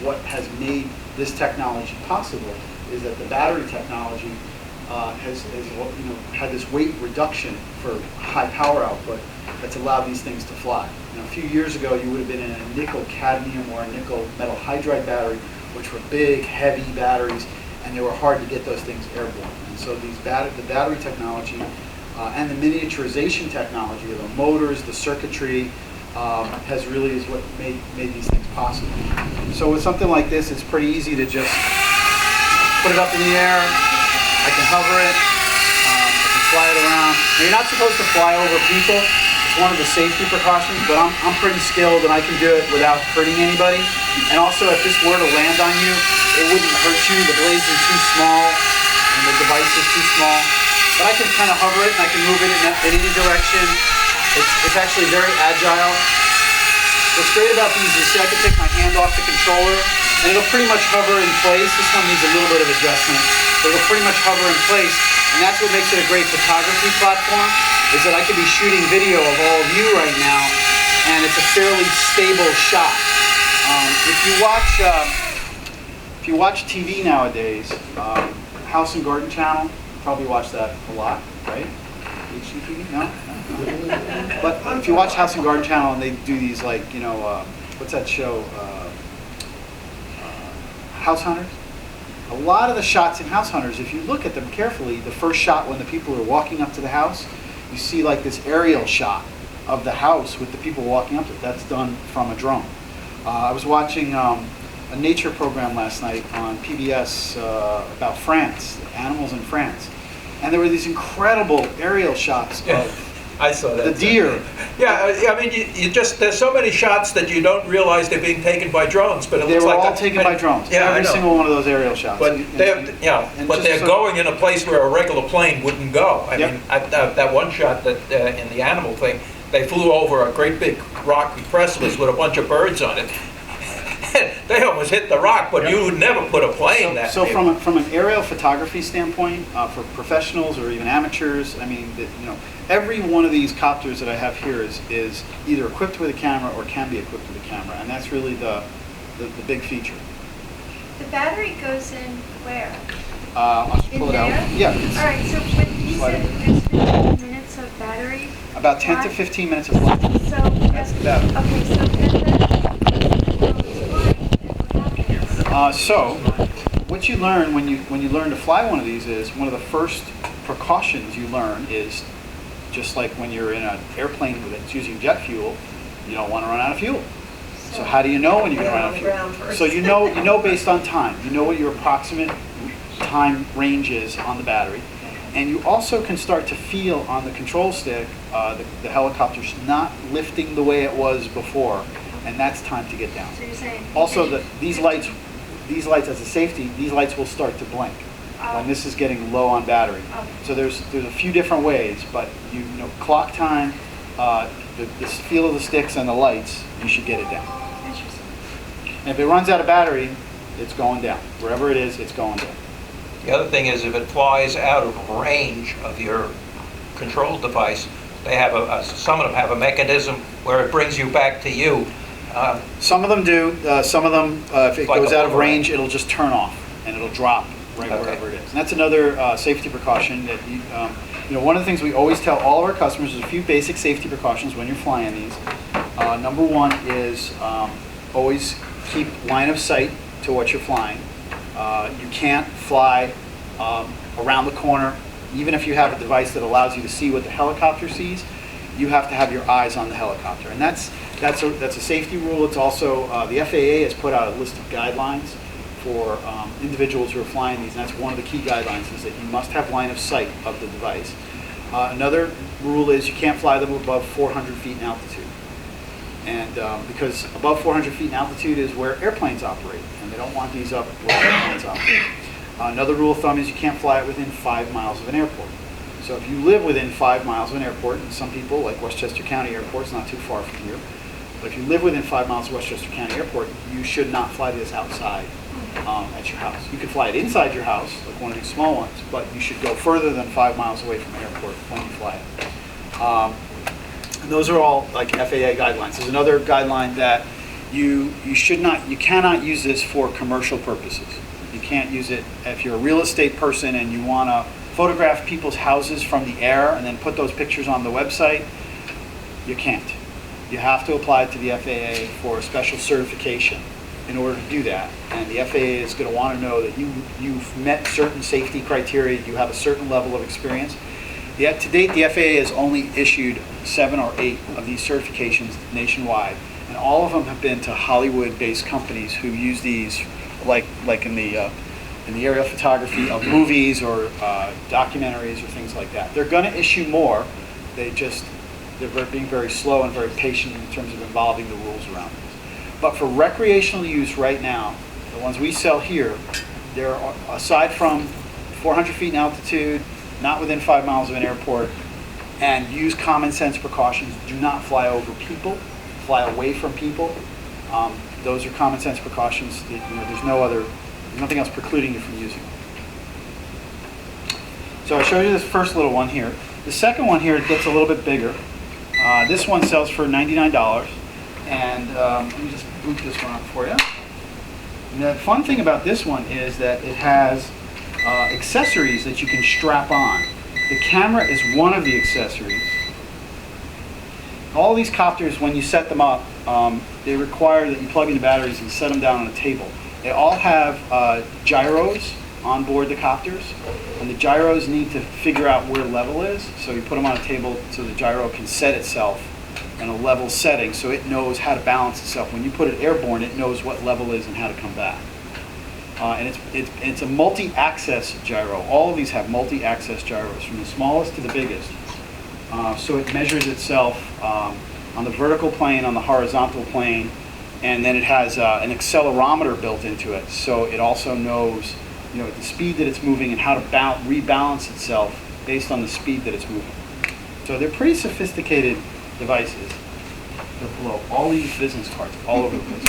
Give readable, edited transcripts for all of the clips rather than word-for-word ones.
what has made this technology possible is that the battery technology has had this weight reduction for high power output that's allowed these things to fly. A few years ago, you would have been in a nickel cadmium or a nickel metal hydride battery, which were big, heavy batteries, and they were hard to get those things airborne. And so the battery technology and the miniaturization technology of the motors, the circuitry, is what made these things possible. So with something like this, it's pretty easy to just put it up in the air. I can hover it. I can fly it around. Now, you're not supposed to fly over people. It's one of the safety precautions, but I'm pretty skilled and I can do it without hurting anybody. And also, if this were to land on you, it wouldn't hurt you. The blades are too small and the device is too small. But I can kind of hover it and I can move it in any direction. It's actually very agile. What's great about these is, see, I can take my hand off the controller and it'll pretty much hover in place. This one needs a little bit of adjustment, but it'll pretty much hover in place. And that's what makes it a great photography platform, is that I could be shooting video of all of you right now, and it's a fairly stable shot. If you watch TV nowadays, House and Garden channel, you probably watch that a lot, right? HGTV? No? But if you watch House and Garden channel and they do these, like, what's that show? House Hunters? A lot of the shots in House Hunters, if you look at them carefully, the first shot when the people are walking up to the house, you see like this aerial shot of the house with the people walking up to it. That's done from a drone. I was watching a nature program last night on PBS about France, animals in France. And there were these incredible aerial shots of I saw that. The deer. Yeah, I mean, you just, there's so many shots that you don't realize they're being taken by drones, but it They looks were like all taken by drones. Yeah, Every single one of those aerial shots. But they're going in a place where a regular plane wouldn't go. I mean, that one shot that in the animal thing, they flew over a great big rocky precipice with a bunch of birds on it. They almost hit the rock, but you would never put a plane that. So from an aerial photography standpoint, for professionals or even amateurs, I mean, every one of these copters that I have here is either equipped with a camera or can be equipped with a camera, and that's really the big feature. The battery goes in where? I'll just pull it out. Yeah. All right. So when you said there's 15 minutes of battery. About 10 to 15 minutes of flight. So that's the battery. Okay. So So, what you learn when you learn to fly one of these is one of the first precautions you learn is just like when you're in an airplane that's using jet fuel, you don't want to run out of fuel. So how do you know when you're going to run out of fuel? So you know based on time. You know what your approximate time range is on the battery, and you also can start to feel on the control stick the helicopter's not lifting the way it was before, and that's time to get down. So you're saying also these lights as a safety, these lights will start to blink when this is getting low on battery. So there's a few different ways, but you know clock time, the feel of the sticks and the lights, you should get it down. Interesting. And if it runs out of battery, it's going down. Wherever it is, it's going down. The other thing is if it flies out of range of your control device, they have some of them have a mechanism where it brings you back to you. Some of them do. Some of them, if it goes out of range, it'll just turn off and it'll drop right wherever it is. And that's another safety precaution that one of the things we always tell all of our customers is a few basic safety precautions when you're flying these. Number one is always keep line of sight to what you're flying. You can't fly around the corner, even if you have a device that allows you to see what the helicopter sees. You have to have your eyes on the helicopter, and that's a safety rule. It's also the FAA has put out a list of guidelines for individuals who are flying these, and that's one of the key guidelines is that you must have line of sight of the device. Another rule is you can't fly them above 400 feet in altitude, and because above 400 feet in altitude is where airplanes operate, and they don't want these up where airplanes operate. Another rule of thumb is you can't fly it within 5 miles of an airport. So if you live within 5 miles of an airport, and some people, like Westchester County Airport, is not too far from here, but if you live within 5 miles of Westchester County Airport, you should not fly this outside at your house. You can fly it inside your house, like one of these small ones, but you should go further than 5 miles away from the airport when you fly it. And those are all like FAA guidelines. There's another guideline that you cannot use this for commercial purposes. You can't use it if you're a real estate person and you want to photograph people's houses from the air and then put those pictures on the website. You can't. You have to apply to the FAA for a special certification in order to do that. And the FAA is going to want to know that you've met certain safety criteria, you have a certain level of experience. To date, the FAA has only issued 7 or 8 of these certifications nationwide, and all of them have been to Hollywood-based companies who use these, like in the aerial photography of movies or documentaries or things like that. They're going to issue more. They're being very slow and very patient in terms of involving the rules around this. But for recreational use right now, the ones we sell here, they're, aside from 400 feet in altitude, not within 5 miles of an airport, and use common sense precautions. Do not fly over people, fly away from people. Those are common sense precautions. There's nothing else precluding you from using them. So I showed you this first little one here. The second one here gets a little bit bigger. This one sells for $99, and let me just boot this one up for you. And the fun thing about this one is that it has accessories that you can strap on. The camera is one of the accessories. All these copters, when you set them up, they require that you plug in the batteries and set them down on a table. They all have gyros on board the copters, and the gyros need to figure out where level is, so you put them on a table so the gyro can set itself in a level setting so it knows how to balance itself. When you put it airborne, it knows what level is and how to come back. And it's a multi-axis gyro. All of these have multi-axis gyros, from the smallest to the biggest. So it measures itself on the vertical plane, on the horizontal plane, and then it has an accelerometer built into it. So it also knows, the speed that it's moving and how to rebalance itself based on the speed that it's moving. So they're pretty sophisticated devices. They'll blow all these business cards all over the place.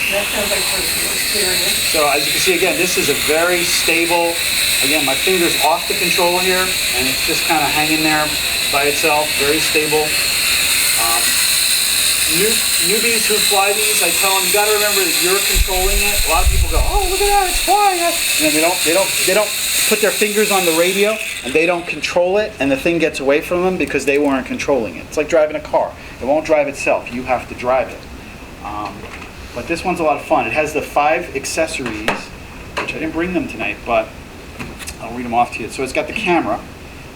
That sounds like personal experience. So as you can see, again, this is a very stable, again, my finger's off the control here, and it's just kind of hanging there by itself, very stable. Newbies who fly these, I tell them, you got to remember that you're controlling it. A lot of people go, oh, look at that, it's flying. And they don't put their fingers on the radio, and they don't control it, and the thing gets away from them because they weren't controlling it. It's like driving a car. It won't drive itself. You have to drive it. But this one's a lot of fun. It has the 5 accessories, which I didn't bring them tonight, but I'll read them off to you. So it's got the camera.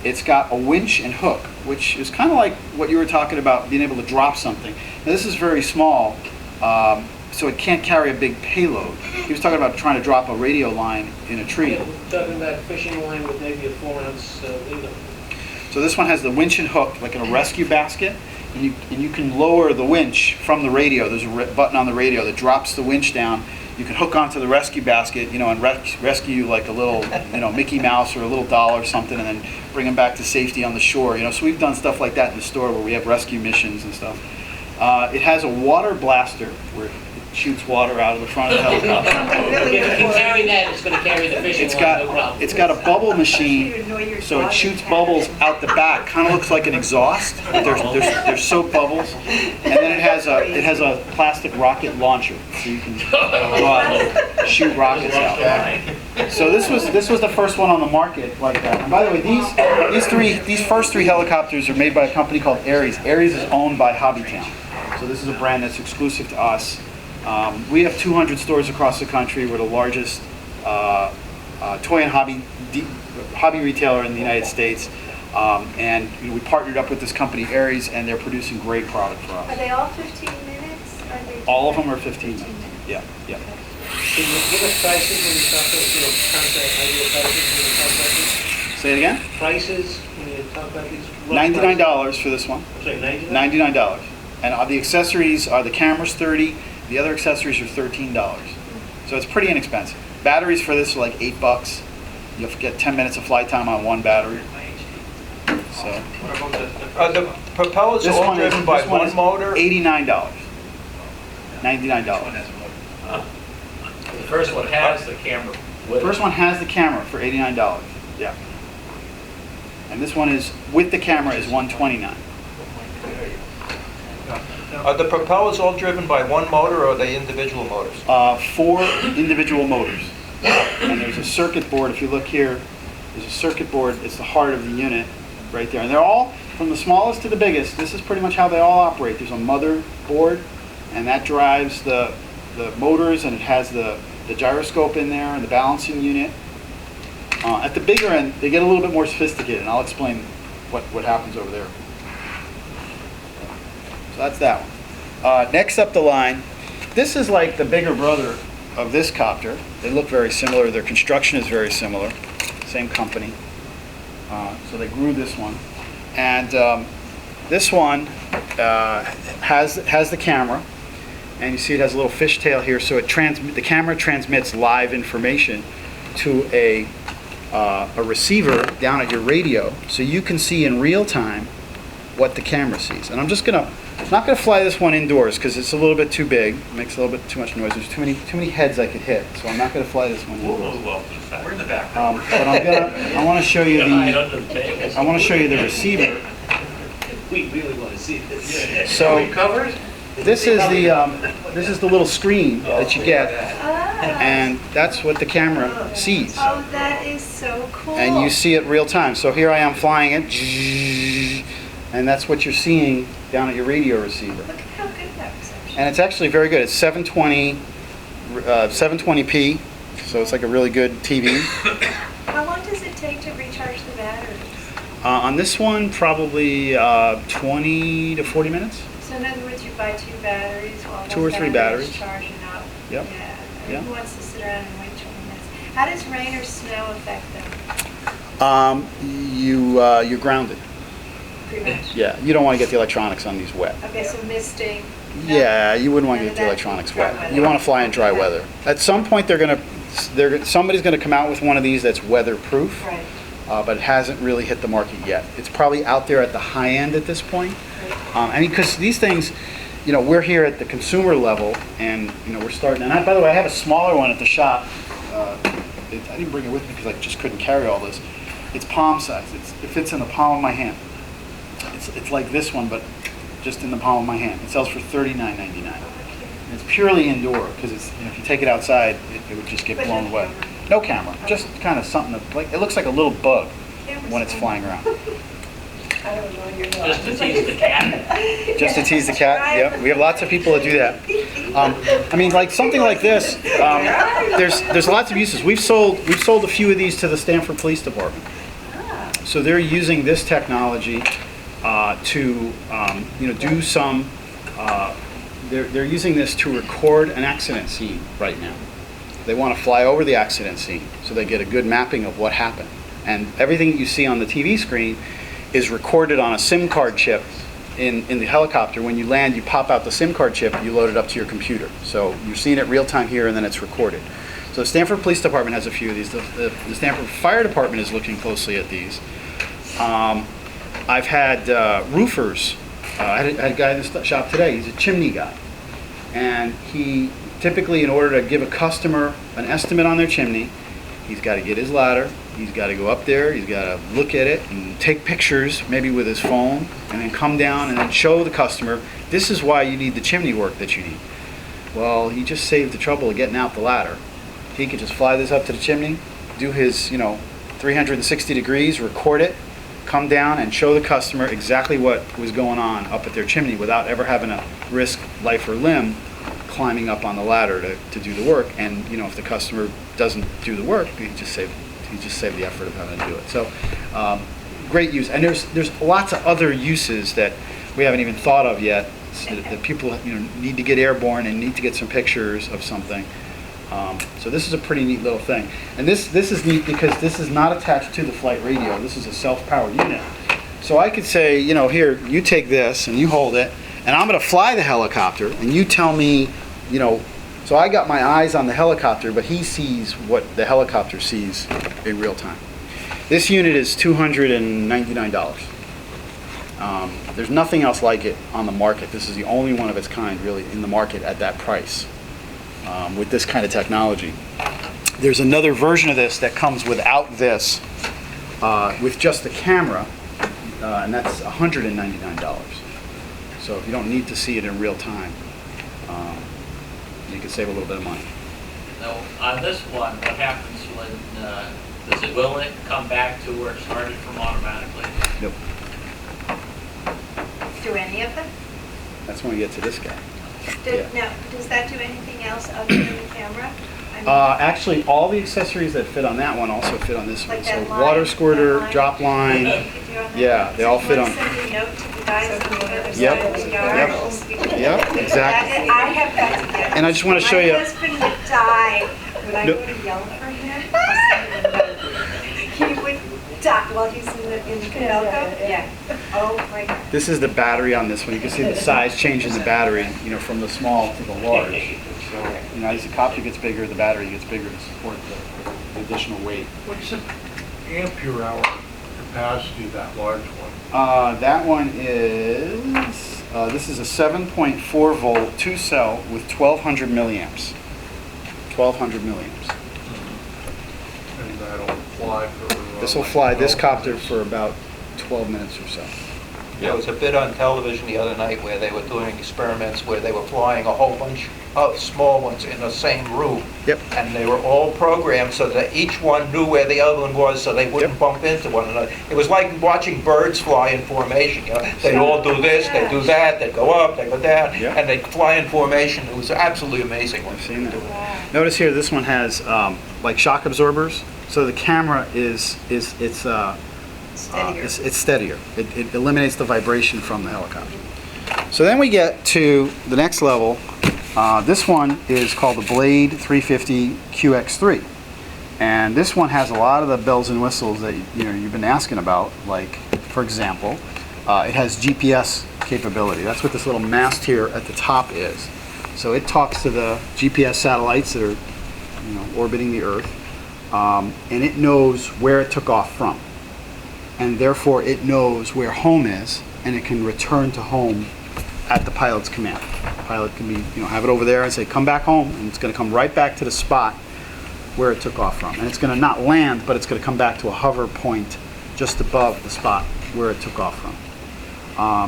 It's got a winch and hook, which is kind of like what you were talking about, being able to drop something. Now this is very small, so it can't carry a big payload. He was talking about trying to drop a radio line in a tree. Yeah, we're talking about a fishing line with maybe a 4-ounce leader. So this one has the winch and hook, like in a rescue basket, and you can lower the winch from the radio. There's a button on the radio that drops the winch down. You can hook onto the rescue basket, and rescue like a little, Mickey Mouse or a little doll or something, and then bring them back to safety on the shore. So we've done stuff like that in the store where we have rescue missions and stuff. It has a water blaster where it shoots water out of the front of the helicopter. If it can carry that, it's going to carry the fishing line, no problem. It's got a bubble machine, so it shoots bubbles out the back. Kind of looks like an exhaust. But they're soap bubbles, and then it has a plastic rocket launcher, so you can go out and shoot rockets out. So this was the first one on the market like that. And by the way, these first 3 helicopters are made by a company called Aries. Aries is owned by Hobbytowmn, so this is a brand that's exclusive to us. We have 200 stores across the country. We're the largest toy and hobby retailer in the United States. And we partnered up with this company, Aries, and they're producing great product for us. Are they all 15 minutes? Are they All of them are 15 minutes. Yeah. Can you give us prices when you talk about, ideal prices when you talk about these? Say it again? Prices when you talk about these? $99 for this one. Sorry, $99? $99. And the accessories are, the camera's $30. The other accessories are $13. So it's pretty inexpensive. Batteries for this are like $8. You'll get 10 minutes of flight time on one battery. So the propellers are all driven by one motor? $89. $99. The first one has the camera. The first one has the camera for $89. Yeah. And this one is with the camera is $129. Are the propellers all driven by one motor, or are they individual motors? 4 individual motors. And there's a circuit board. If you look here, there's a circuit board. It's the heart of the unit right there. And they're all, from the smallest to the biggest, this is pretty much how they all operate. There's a mother board, and that drives the motors, and it has the gyroscope in there and the balancing unit. At the bigger end, they get a little bit more sophisticated, and I'll explain what happens over there. So that's that one. Next up the line, this is like the bigger brother of this copter. They look very similar. Their construction is very similar. Same company. So they grew this one. And this one has the camera. And you see it has a little fishtail here. So the camera transmits live information to a receiver down at your radio. So you can see in real time what the camera sees. And I'm not gonna fly this one indoors because it's a little bit too big. It makes a little bit too much noise. There's too many heads I could hit, so I'm not gonna fly this one indoors. We're in the back. But I want to show you the receiver. We really want to see this. So Are we covered? this is the little screen that you get, and that's what the camera sees. Oh, that is so cool. And you see it real time. So here I am flying it, and that's what you're seeing down at your radio receiver. Look at how good that reception. And it's actually very good. It's 720p, so it's like a really good TV. How long does it take to recharge the batteries? On this one, probably 20 to 40 minutes. So in other words, you buy 2 batteries while 2 or 3 batteries. charging up. Yep. Yeah. Yeah. Who wants to sit around and wait 20 minutes? How does rain or snow affect them? You're grounded. Pretty much. Yeah, you don't want to get the electronics on these wet. Okay, so misting. Yeah, you wouldn't want to None get of the that? electronics Dry wet. weather. You want to fly in dry Okay. weather. At some point, somebody's going to come out with one of these that's weatherproof, Right. but it hasn't really hit the market yet. It's probably out there at the high end at this point. I mean, because these things, we're here at the consumer level, and we're starting. And by the way, I have a smaller one at the shop. I didn't bring it with me because I just couldn't carry all this. It's palm size. It fits in the palm of my hand. It's like this one, but just in the palm of my hand. It sells for $39.99. And it's purely indoor because if you take it outside, it would just get But blown no away. camera. No camera, just kind of something it looks like a little bug when it's flying around. I don't know, you're not. Just to tease the cat. Just to tease the cat. Yep, we have lots of people that do that. I mean, like something like this. There's lots of uses. We've sold a few of these to the Stanford Police Department. So they're using this technology to do some. They're using this to record an accident scene right now. They want to fly over the accident scene so they get a good mapping of what happened. And everything that you see on the TV screen is recorded on a SIM card chip in the helicopter. When you land, you pop out the SIM card chip, you load it up to your computer. So you're seeing it real time here, and then it's recorded. So the Stanford Police Department has a few of these. The Stanford Fire Department is looking closely at these. I've had roofers. I had a guy in the shop today. He's a chimney guy. And he typically, in order to give a customer an estimate on their chimney, he's got to get his ladder. He's got to go up there. He's got to look at it and take pictures, maybe with his phone, and then come down and then show the customer, this is why you need the chimney work that you need. Well, he just saved the trouble of getting out the ladder. He could just fly this up to the chimney, do his, 360 degrees, record it, come down and show the customer exactly what was going on up at their chimney without ever having to risk life or limb climbing up on the ladder to do the work. And if the customer doesn't do the work, he just saved the effort of having to do it. So great use. And there's lots of other uses that we haven't even thought of yet, that people need to get airborne and need to get some pictures of something. So this is a pretty neat little thing. And this is neat because this is not attached to the flight radio. This is a self-powered unit. So I could say, here, you take this and you hold it, and I'm going to fly the helicopter, and you tell me, so I got my eyes on the helicopter, but he sees what the helicopter sees in real time. This unit is $299. There's nothing else like it on the market. This is the only one of its kind really in the market at that price with this kind of technology. There's another version of this that comes without this with just the camera, and that's $199. So if you don't need to see it in real time, you can save a little bit of money. Now, on this one, what happens when, will it come back to where it started from automatically? Nope. Do any of them? That's when we get to this guy. Yeah. No, does that do anything else other than the camera? I mean, Actually, all the accessories that fit on that one also fit on this one. Like So that line, water squirter, that line. drop line, you could do on that? yeah, they So all you fit wanna on. Send a note to the guys on the other Yep. side of the yard? Yep, exactly. I have got to get. And I just want to show you. My husband would die when I No. go to yell for him. He would die while he's in the Camelco. Yeah. Oh my God. This is the battery on this one. You can see the size change in the battery, from the small to the large. So, as the copter gets bigger, the battery gets bigger to support the additional weight. What's the ampere hour capacity of that large one? That one is, this is a 7.4 volt 2-cell with 1200 milliamps. 1200 milliamps. And that'll fly for... This will fly this copter for about 12 minutes or so. There was a bit on television the other night where they were doing experiments where they were flying a whole bunch of small ones in the same room. Yep. And they were all programmed so that each one knew where the other one was so they wouldn't Yep. bump into one another. It was like watching birds fly in formation. They'd all do this, they'd do that, they'd go up, they'd go down, Yeah. and they'd fly in formation. It was absolutely amazing. I've seen that. Wow. Notice here, this one has like shock absorbers. So the camera it's steadier. It eliminates the vibration from the helicopter. So then we get to the next level. This one is called the Blade 350 QX3. And this one has a lot of the bells and whistles that you've been asking about. Like, for example, it has GPS capability. That's what this little mast here at the top is. So it talks to the GPS satellites that are orbiting the Earth. And it knows where it took off from. And therefore it knows where home is, and it can return to home at the pilot's command. The pilot can have it over there and say, come back home, and it's going to come right back to the spot where it took off from. And it's going to not land, but it's going to come back to a hover point just above the spot where it took off from.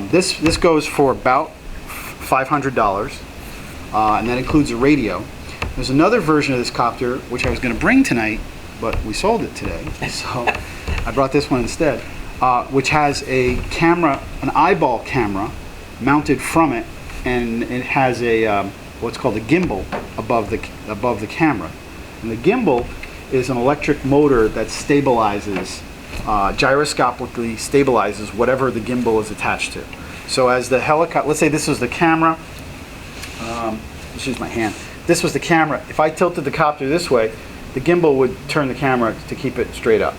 This goes for about $500, and that includes a radio. There's another version of this copter, which I was going to bring tonight, but we sold it today, so I brought this one instead, which has a camera, an eyeball camera, mounted from it, and it has a what's called a gimbal above the camera. And the gimbal is an electric motor that stabilizes, gyroscopically stabilizes whatever the gimbal is attached to. So as the helicopter, let's say this was the camera, let's use my hand. This was the camera. If I tilted the copter this way, the gimbal would turn the camera to keep it straight up.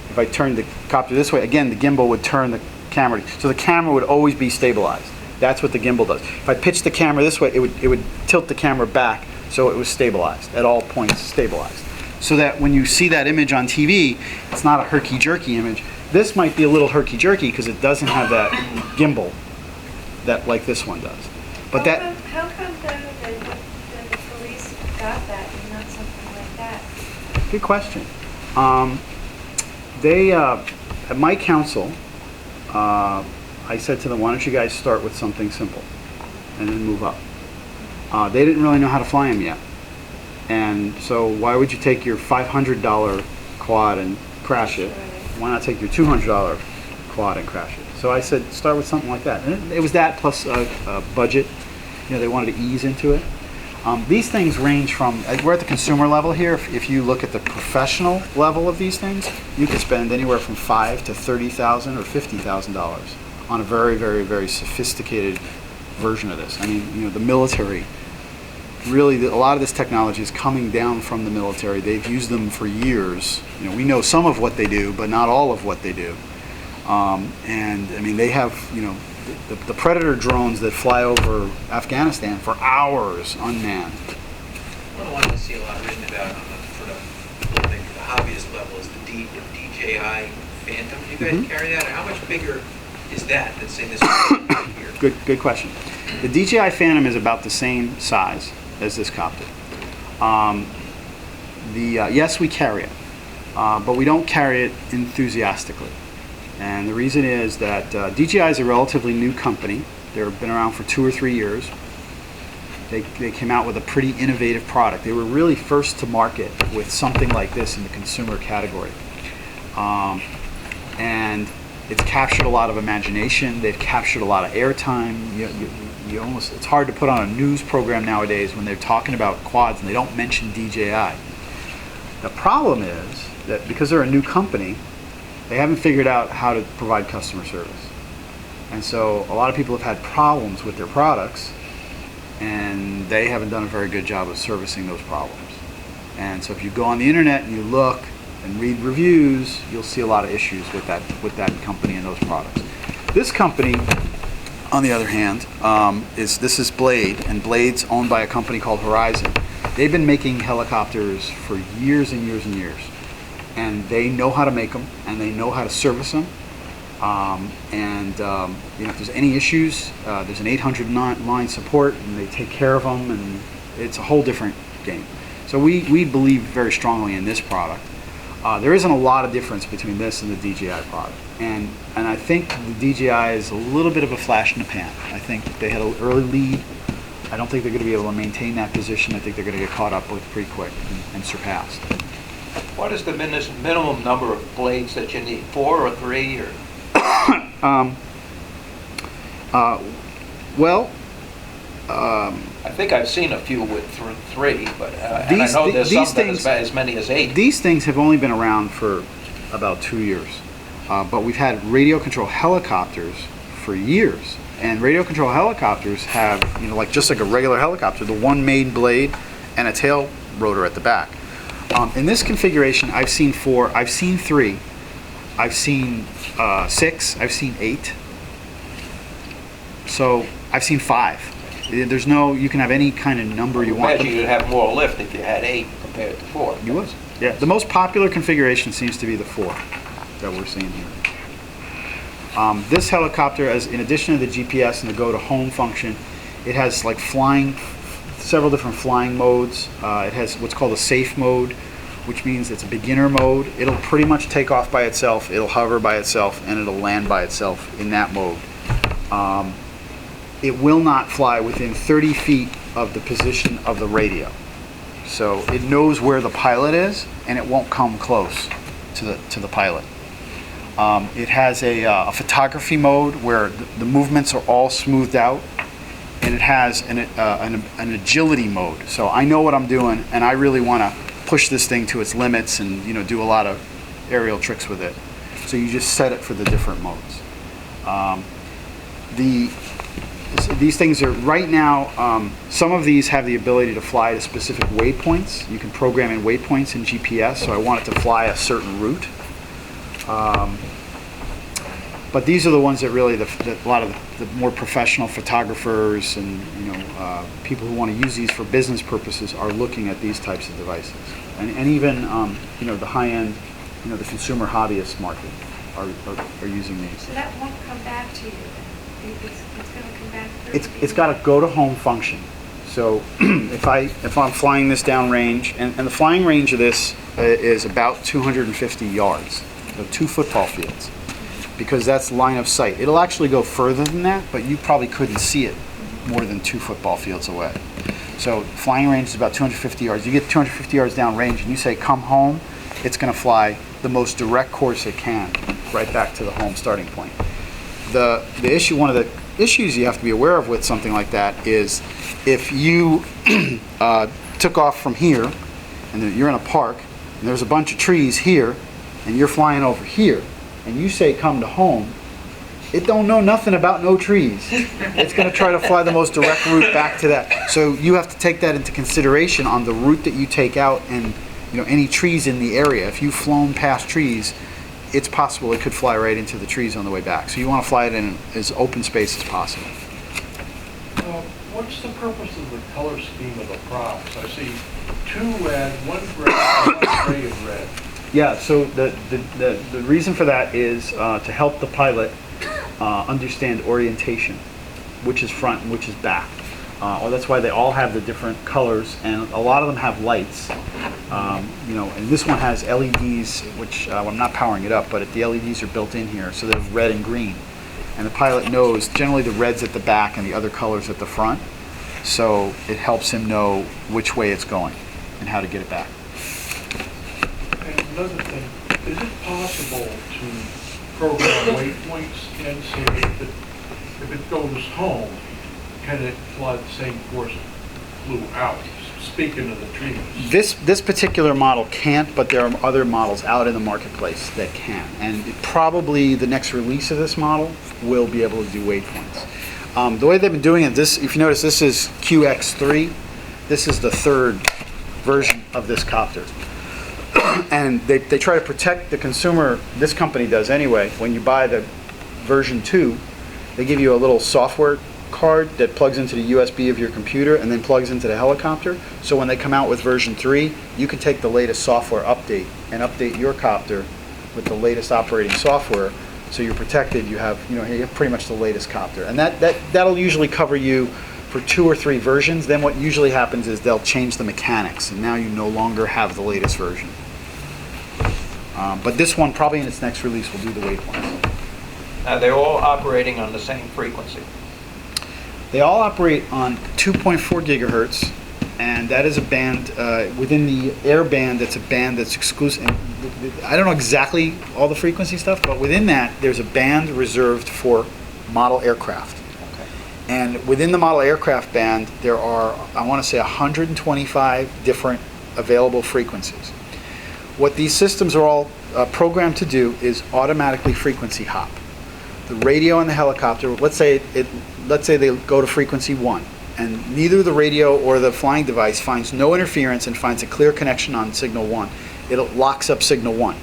If I turned the copter this way, again, the gimbal would turn the camera. So the camera would always be stabilized. That's what the gimbal does. If I pitched the camera this way, it would tilt the camera back so it was stabilized, at all points stabilized. So that when you see that image on TV, it's not a herky-jerky image. This might be a little herky-jerky because it doesn't have that gimbal that like this one does. But How come the police got that and not something like that? Good question. They, at my council, I said to them, why don't you guys start with something simple and then move up. They didn't really know how to fly them yet. And so why would you take your $500 quad and crash it? Why not take your $200 quad and crash it? So I said, start with something like that. And it was that plus a budget. They wanted to ease into it. These things range from, we're at the consumer level here. If you look at the professional level of these things, you could spend anywhere from $5,000 to $30,000 or $50,000 on a very, very, very sophisticated version of this. I mean, the military, really, a lot of this technology is coming down from the military. They've used them for years. We know some of what they do, but not all of what they do. And I mean, they have, the Predator drones that fly over Afghanistan for hours unmanned. One of the ones I see a lot written about on the hobbyist level is the DJI Phantom. Do you guys carry that? Or how much bigger is that than say this one here? Good question. The DJI Phantom is about the same size as this copter. Yes, we carry it, but we don't carry it enthusiastically. And the reason is that DJI is a relatively new company. They've been around for 2 or 3 years. They came out with a pretty innovative product. They were really first to market with something like this in the consumer category. And it's captured a lot of imagination. They've captured a lot of airtime. It's hard to put on a news program nowadays when they're talking about quads and they don't mention DJI. The problem is that because they're a new company, they haven't figured out how to provide customer service. And so a lot of people have had problems with their products, and they haven't done a very good job of servicing those problems. And so if you go on the internet and you look and read reviews, you'll see a lot of issues with that company and those products. This company, on the other hand, this is Blade, and Blade's owned by a company called Horizon. They've been making helicopters for years and years and years, and they know how to make them and they know how to service them. If there's any issues, there's an 800 line support, and they take care of them, and it's a whole different game. So we believe very strongly in this product. There isn't a lot of difference between this and the DJI product, and I think the DJI is a little bit of a flash in the pan. I think they had an early lead. I don't think they're going to be able to maintain that position. I think they're going to get caught up with pretty quick and surpassed. What is the minimum number of blades that you need? 4 or 3 or? I think I've seen a few with 3, but and I know there's some that is as many as 8. These things have only been around for about 2 years, but we've had radio control helicopters for years. And radio control helicopters have, just like a regular helicopter, the one main blade and a tail rotor at the back. In this configuration, I've seen 4, I've seen 3, I've seen 6, I've seen 8. So I've seen 5. There's no, you can have any kind of number you want. Imagine you'd have more lift if you had 8 compared to 4. You would. Yeah. The most popular configuration seems to be the 4 that we're seeing here. This helicopter, in addition to the GPS and the go to home function, it has several different flying modes. It has what's called a safe mode, which means it's a beginner mode. It'll pretty much take off by itself, it'll hover by itself, and it'll land by itself in that mode. It will not fly within 30 feet of the position of the radio. So it knows where the pilot is, and it won't come close to the pilot. It has a photography mode where the movements are all smoothed out, and it has an agility mode. So I know what I'm doing, and I really want to push this thing to its limits and do a lot of aerial tricks with it. So you just set it for the different modes. These things are right now. Some of these have the ability to fly to specific waypoints. You can program in waypoints in GPS. So I want it to fly a certain route. But these are the ones that really a lot of the more professional photographers and people who want to use these for business purposes are looking at these types of devices, and even the high end, the consumer hobbyist market are using these. So that won't come back to you. It's going to come back. It's got a go to home function. So if I'm flying this downrange, and the flying range of this is about 250 yards, so 2 football fields, because that's line of sight. It'll actually go further than that, but you probably couldn't see it more than 2 football fields away. So flying range is about 250 yards. You get 250 yards downrange, and you say come home, it's going to fly the most direct course it can right back to the home starting point. One of the issues you have to be aware of with something like that is if you took off from here, and you're in a park, and there's a bunch of trees here, and you're flying over here, and you say come to home, it don't know nothing about no trees. It's going to try to fly the most direct route back to that. So you have to take that into consideration on the route that you take out, and any trees in the area. If you've flown past trees, it's possible it could fly right into the trees on the way back. So you want to fly it in as open space as possible. What's the purpose of the color scheme of the props? I see 2 red, 1 gray, 1 gray and red. Yeah, so the reason for that is to help the pilot understand orientation, which is front and which is back. That's why they all have the different colors, and a lot of them have lights. And this one has LEDs, which I'm not powering it up, but the LEDs are built in here, so they have red and green. and the pilot knows generally the red's at the back and the other color's at the front, so it helps him know which way it's going and how to get it back. And another thing, is it possible to program waypoints and so that if it goes home, can it fly the same course it flew out? Speaking of the trees. This particular model can't, but there are other models out in the marketplace that can. And probably the next release of this model will be able to do waypoints. The way they've been doing it, if you notice, this is QX3. This is the third version of this copter. And they try to protect the consumer, this company does anyway. When you buy the version 2, they give you a little software card that plugs into the USB of your computer and then plugs into the helicopter. So when they come out with version 3, you can take the latest software update and update your copter with the latest operating software. So you're protected. You have pretty much the latest copter, and that'll usually cover you for 2 or 3 versions. Then what usually happens is they'll change the mechanics, and now you no longer have the latest version. But this one, probably in its next release, will do the waypoints. They're all operating on the same frequency. They all operate on 2.4 gigahertz, and that is a band within the air band. That's a band that's exclusive. I don't know exactly all the frequency stuff, but within that, there's a band reserved for model aircraft. Okay. And within the model aircraft band, there are, I want to say, 125 different available frequencies. What these systems are all programmed to do is automatically frequency hop. The radio and the helicopter, let's say they go to frequency 1, and neither the radio or the flying device finds no interference and finds a clear connection on signal 1. It locks up signal 1.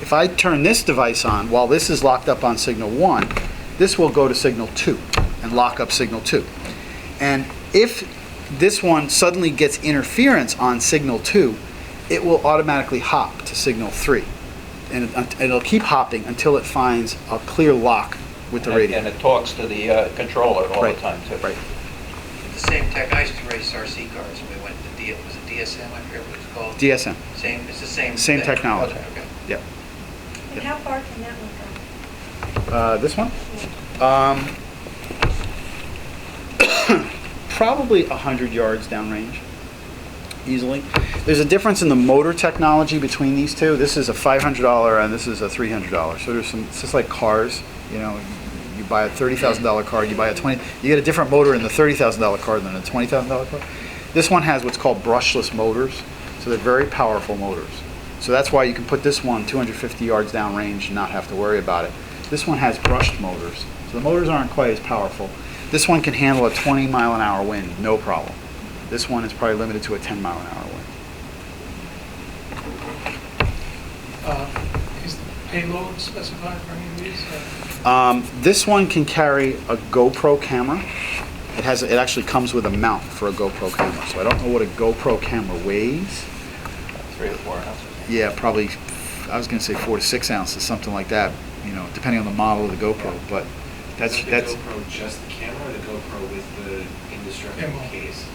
If I turn this device on while this is locked up on signal 1, this will go to signal 2 and lock up signal 2. And if this one suddenly gets interference on signal 2, it will automatically hop to signal 3. And it'll keep hopping until it finds a clear lock with the radio. And it talks to the controller all Right. the time, too. Right. The same tech, I used to race RC cars, and we went to was it DSM, I forget what it's called? DSM. It's the same Same thing. technology. Okay. Yep. And how far can that one go? This one? Probably 100 yards downrange, easily. There's a difference in the motor technology between these two. This is a $500 and this is a $300. So there's some, it's just like cars, you buy a $30,000 car, you buy a you get a different motor in the $30,000 car than a $20,000 car. This one has what's called brushless motors, so they're very powerful motors. So that's why you can put this one 250 yards downrange and not have to worry about it. This one has brushed motors, so the motors aren't quite as powerful. This one can handle a 20-mile-an-hour wind, no problem. This one is probably limited to a 10-mile-an-hour wind. Is the payload specified for any of these? This one can carry a GoPro camera. It actually comes with a mount for a GoPro camera. So I don't know what a GoPro camera weighs. 3 or 4 ounces. Yeah, probably. I was going to say 4 to 6 ounces, something like that. Depending on the model of the GoPro. But that's. Is the GoPro just the camera, or the GoPro with the indestructible Gimbal. case?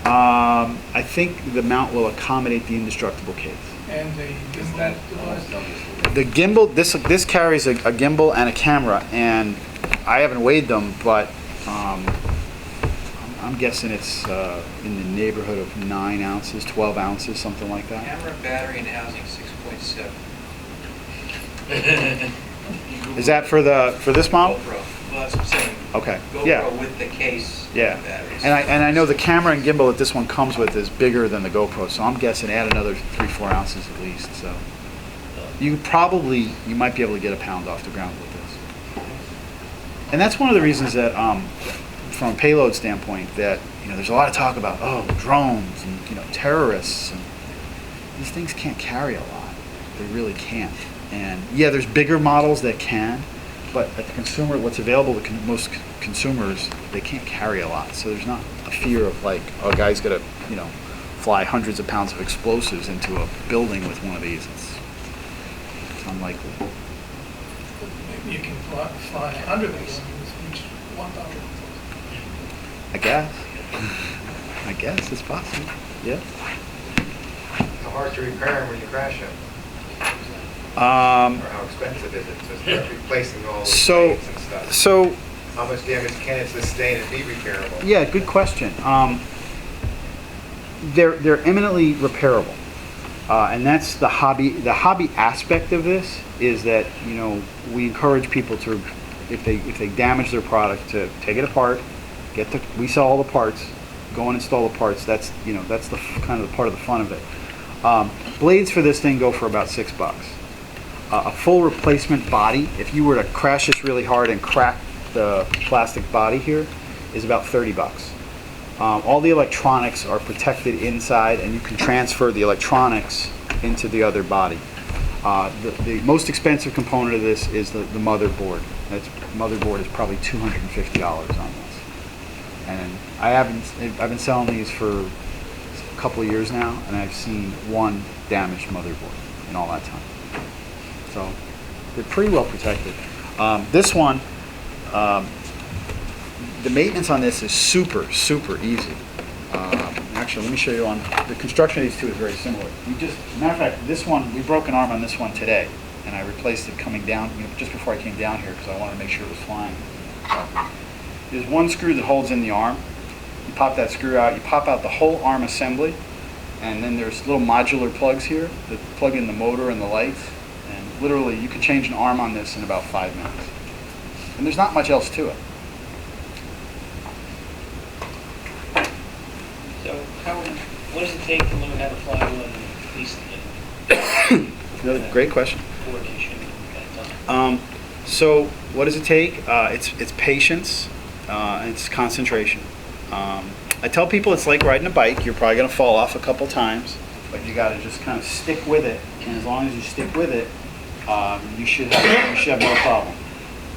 I think the mount will accommodate the indestructible case. And the Because gimbal that device? The gimbal, this carries a gimbal and a camera, and I haven't weighed them, but I'm guessing it's in the neighborhood of 9 ounces, 12 ounces, something like that. Camera, battery, and housing, 6.7. Is that for this model? GoPro. Well, that's what I'm saying. Okay. GoPro Yeah. with the case. Yeah. And batteries. And I know the camera and gimbal that this one comes with is bigger than the GoPro, so I'm guessing add another 3-4 ounces at least. So you might be able to get a pound off the ground with this. And that's one of the reasons that, from a payload standpoint, that there's a lot of talk about drones and terrorists, and these things can't carry a lot. They really can't. And yeah, there's bigger models that can, but at the consumer, what's available to most consumers, they can't carry a lot. So there's not a fear of a guy's gonna fly hundreds of pounds of explosives into a building with one of these. It's unlikely. Maybe you can fly 100 of them with each 1,000. I guess it's possible. Yeah. How hard to repair them when you crash them? Or how expensive is it to start replacing all the So- blades and stuff? So, How much damage can it sustain and be repairable? yeah, good question. They're eminently repairable. And that's the hobby aspect of this is that, we encourage people to, if they damage their product, to take it apart, we sell all the parts, go and install the parts. That's the kind of the part of the fun of it. Blades for this thing go for about $6. A full replacement body, if you were to crash this really hard and crack the plastic body here, is about $30. All the electronics are protected inside, and you can transfer the electronics into the other body. The most expensive component of this is the motherboard. Motherboard is probably $250 on this. And I've been selling these for a couple of years now, and I've seen one damaged motherboard in all that time. So they're pretty well protected. This one, the maintenance on this is super, super easy. Actually, let me show you on the construction of these two is very similar. Matter of fact, this one, we broke an arm on this one today, and I replaced it coming down, just before I came down here because I wanted to make sure it was flying. There's one screw that holds in the arm. You pop that screw out, you pop out the whole arm assembly, and then there's little modular plugs here that plug in the motor and the lights, and literally you can change an arm on this in about 5 minutes. And there's not much else to it. So what does it take to learn how to fly one, at least Really great question. coordination and that time? So what does it take? It's patience, and it's concentration. I tell people it's like riding a bike. You're probably going to fall off a couple times, but you got to just kind of stick with it. And as long as you stick with it, you should have no problem.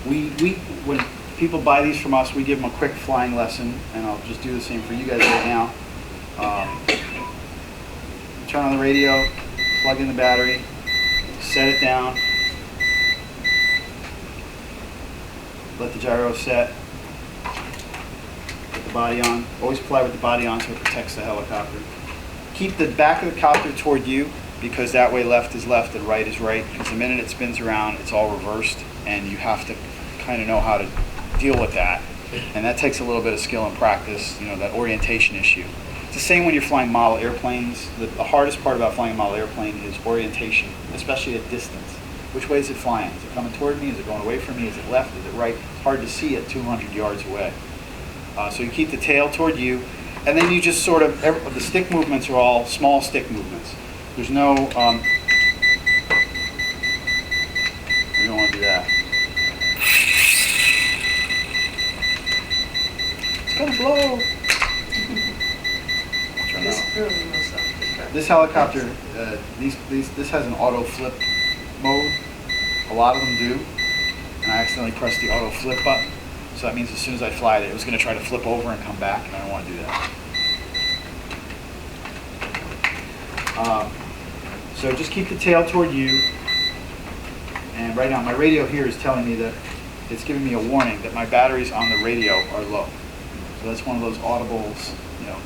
When people buy these from us, we give them a quick flying lesson, and I'll just do the same for you guys right now. Turn on the radio, plug in the battery, set it down, let the gyro set, put the body on. Always fly with the body on so it protects the helicopter. Keep the back of the copter toward you, because that way left is left and right is right, because the minute it spins around, it's all reversed, and you have to kind of know how to deal with that. And that takes a little bit of skill and practice, that orientation issue. It's the same when you're flying model airplanes. The hardest part about flying a model airplane is orientation, especially at distance. Which way is it flying? Is it coming toward me? Is it going away from me? Is it left? Is it right? It's hard to see at 200 yards away. So you keep the tail toward you, and then you just sort of, the stick movements are all small stick movements. There's no, you don't want to do that. It's gonna blow. Turn off. This helicopter, this has an auto flip mode. A lot of them do, and I accidentally pressed the auto flip button. So that means as soon as I fly it was going to try to flip over and come back, and I don't want to do that. So just keep the tail toward you. And right now my radio here is telling me that it's giving me a warning that my batteries on the radio are low. So that's one of those audibles,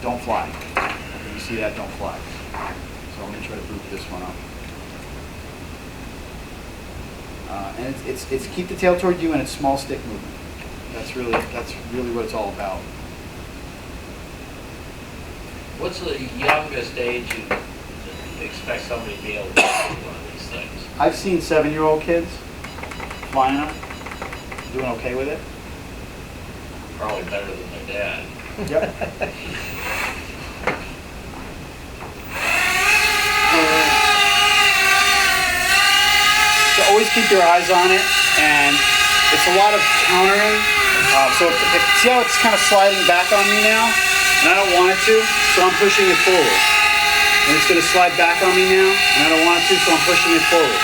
don't fly. When you see that, don't fly. So I'm going to try to boot this one up. And it's keep the tail toward you, and it's small stick movement. That's really what it's all about. What's the youngest age you expect somebody to be able to do one of these things? I've seen 7-year-old kids flying them, doing okay with it. Probably better than their dad. Yep. So always keep your eyes on it, and it's a lot of countering. See how it's kind of sliding back on me now? And I don't want it to, so I'm pushing it forward. And it's going to slide back on me now, and I don't want it to, so I'm pushing it forward.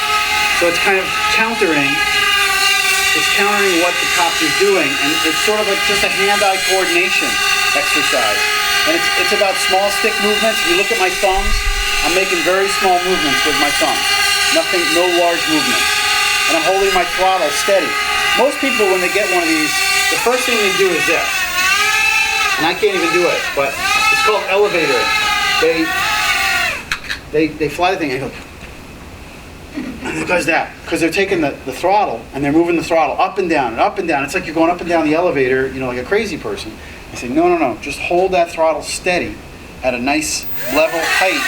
So it's kind of countering. It's countering what the copter's doing, and it's sort of just a hand-eye coordination exercise. And it's about small stick movements. If you look at my thumbs, I'm making very small movements with my thumbs. No large movements. And I'm holding my throttle steady. Most people, when they get one of these, the first thing they do is this. And I can't even do it, but it's called elevator. They fly the thing and go. Because they're taking the throttle and they're moving the throttle up and down and up and down. It's like you're going up and down the elevator, like a crazy person. I say, no, just hold that throttle steady at a nice level height.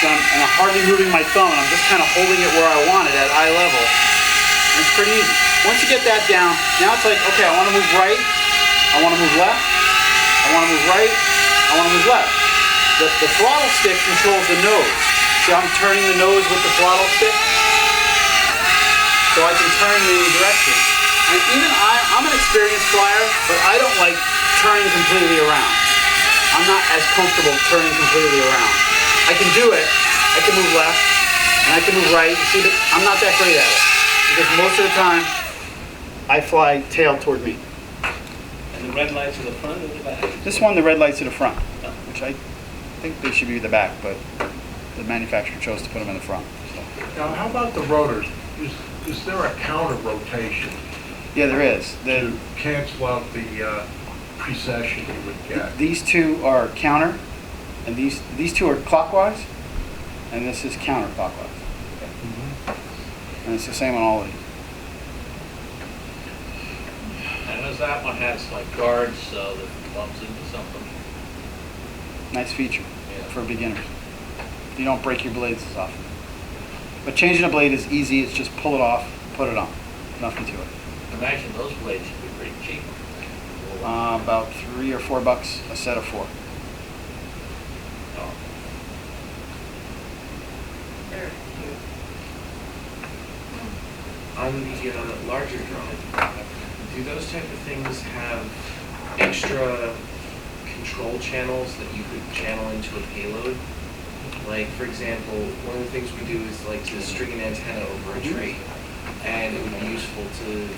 So I'm hardly moving my thumb, and I'm just kind of holding it where I want it at eye level. And it's pretty easy. Once you get that down, now it's like, okay, I want to move right, I want to move left, I want to move right, I want to move left. The throttle stick controls the nose. See, I'm turning the nose with the throttle stick, so I can turn in any direction. And even I'm an experienced flyer, but I don't like turning completely around. I'm not as comfortable turning completely around. I can do it. I can move left, and I can move right. You see, I'm not that great at it. Because most of the time, I fly tail toward me. And the red lights are the front or the back? This one, the red lights are the front, which I think they should be the back, but the manufacturer chose to put them in the front. So. Now, how about the rotors? Is there a counter rotation? Yeah, there is. To cancel out the precession you would get? These two are counter, and these two are clockwise, and this is counterclockwise. And it's the same on all of these. And as that one has like guards, so that if it bumps into something. Nice feature for beginners. You don't break your blades as often. But changing a blade is easy. It's just pull it off, put it on. Nothing to it. Imagine those blades should be pretty cheap. About $3 or $4 a set of 4. Oh. On the larger drone, do those type of things have extra control channels that you could channel into a payload? Like, for example, one of the things we do is like to string an antenna over a tree, and it would be useful to,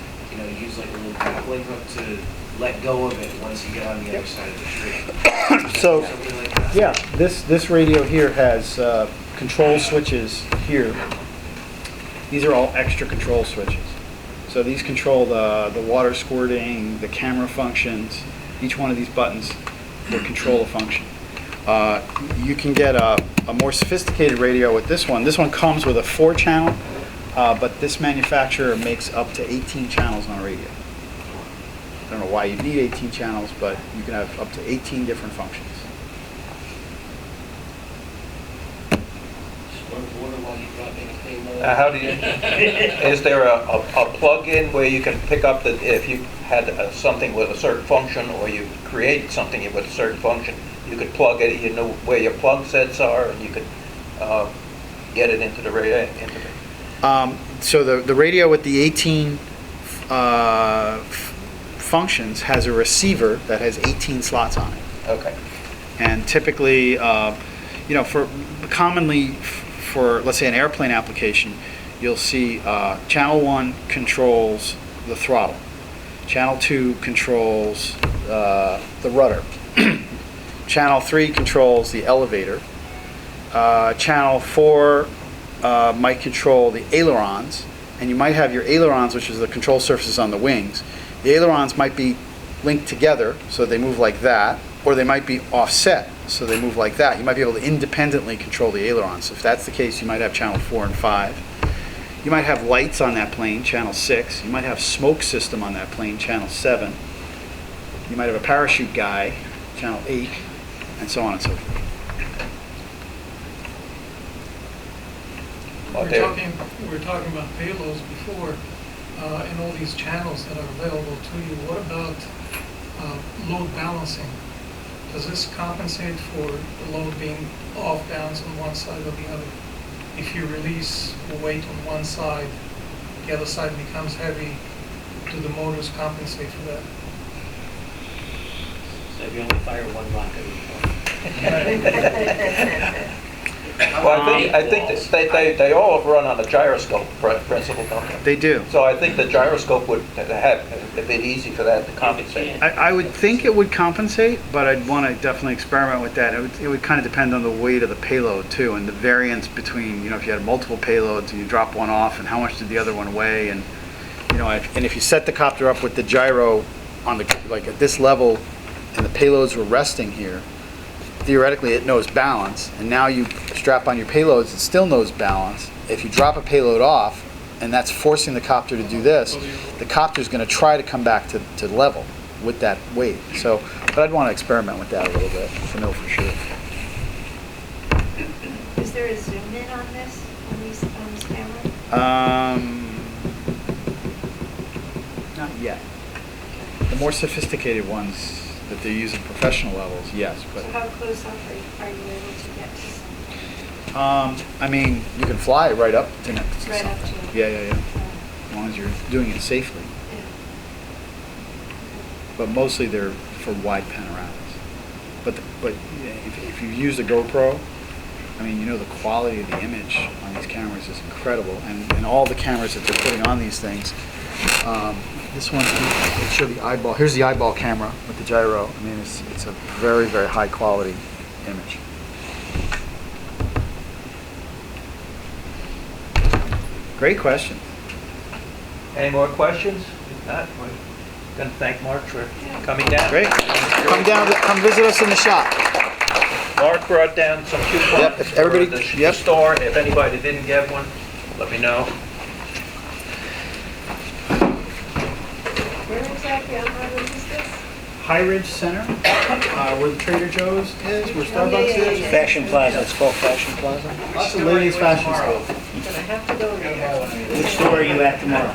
use like a little grappling hook to let go of it once you get on the other side of the tree. So, Something like that. yeah, this radio here has control switches here. These are all extra control switches. So these control the water squirting, the camera functions. Each one of these buttons will control a function. You can get a more sophisticated radio with this one. This one comes with a 4-channel, but this manufacturer makes up to 18 channels on a radio. I don't know why you need 18 channels, but you can have up to 18 different functions. How do you, is there a plug-in where you can pick up if you had something with a certain function, or you create something with a certain function, you could plug it, you know where your plug sets are, and you could get it into the radio? So the radio with the 18 functions has a receiver that has 18 slots on it. Okay. And typically, for let's say an airplane application, you'll see channel 1 controls the throttle, channel 2 controls the rudder, channel 3 controls the elevator, channel 4 might control the ailerons, and you might have your ailerons, which is the control surfaces on the wings. The ailerons might be linked together, so they move like that, or they might be offset, so they move like that. You might be able to independently control the ailerons. If that's the case, you might have channel 4 and 5. You might have lights on that plane, channel 6. You might have smoke system on that plane, channel 7. You might have a parachute guy, channel 8, and so on and so forth. We were talking about payloads before, and all these channels that are available to you. What about load balancing? Does this compensate for the load being off balance on one side or the other? If you release weight on one side, the other side becomes heavy, do the motors compensate for that? So if you only fire one rocket, Well, I think that they all run on a gyroscope principle, don't they? They do. So I think the gyroscope would have a bit easy for that to compensate. I would think it would compensate, but I'd want to definitely experiment with that. It would kind of depend on the weight of the payload too, and the variance between, if you had multiple payloads and you drop one off, and how much did the other one weigh, and and if you set the copter up with the gyro on like at this level, and the payloads were resting here, theoretically it knows balance, and now you strap on your payloads, it still knows balance. If you drop a payload off, and that's forcing the copter to do this, the copter's going to try to come back to level with that weight. So, but I'd want to experiment with that a little bit to know for sure. Is there a zoom in on this, on this camera? Not yet. The more sophisticated ones that they're using professional levels, yes, but So how close up are you able to get to something? I mean, you can fly right up to next to Right up something. to it. Yeah. As long as you're doing it safely. Yeah. But mostly they're for wide panoramas. But yeah, if you use a GoPro, I mean, you know, the quality of the image on these cameras is incredible, and all the cameras that they're putting on these things. This one, let's show the eyeball. Here's the eyeball camera with the gyro. I mean, it's a very, very high quality image. Great question. Any more questions? If not, we're going to thank Mark for coming down. Great. Come down, come visit us in the shop. Mark brought down some coupons Yep, if everybody- for the yep. store. If anybody didn't get one, let me know. Where exactly on Harvard is this? High Ridge Center, where the Trader Joe's is, where Starbucks yeah, is. yeah. Fashion Plaza, it's called Fashion Plaza. Lots of ladies' fashion stuff. I'm gonna have to go there. Which store are you at tomorrow?